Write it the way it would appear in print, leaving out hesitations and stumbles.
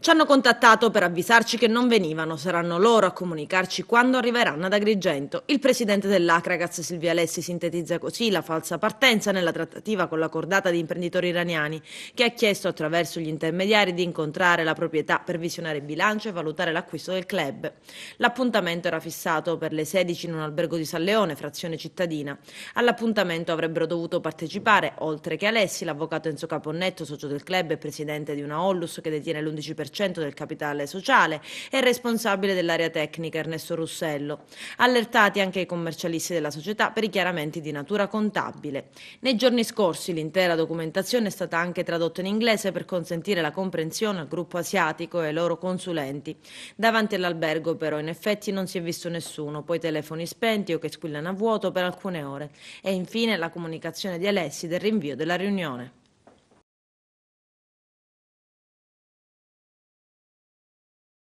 Ci hanno contattato per avvisarci che non venivano, saranno loro a comunicarci quando arriveranno ad Agrigento. Il presidente dell'Acragaz, Silvio Alessi, sintetizza così la falsa partenza nella trattativa con la cordata di imprenditori iraniani, che ha chiesto attraverso gli intermediari di incontrare la proprietà per visionare il bilancio e valutare l'acquisto del club. L'appuntamento era fissato per le 16 in un albergo di San Leone, frazione cittadina. All'appuntamento avrebbero dovuto partecipare, oltre che Alessi, l'avvocato Enzo Caponnetto, socio del club e presidente di una Ollus che detiene l'11% del capitale sociale, e il responsabile dell'area tecnica Ernesto Russello. Allertati anche i commercialisti della società per i chiarimenti di natura contabile. Nei giorni scorsi l'intera documentazione è stata anche tradotta in inglese per consentire la comprensione al gruppo asiatico e ai loro consulenti. Davanti all'albergo però in effetti non si è visto nessuno, poi telefoni spenti o che squillano a vuoto per alcune ore. E infine la comunicazione di Alessi del rinvio della riunione.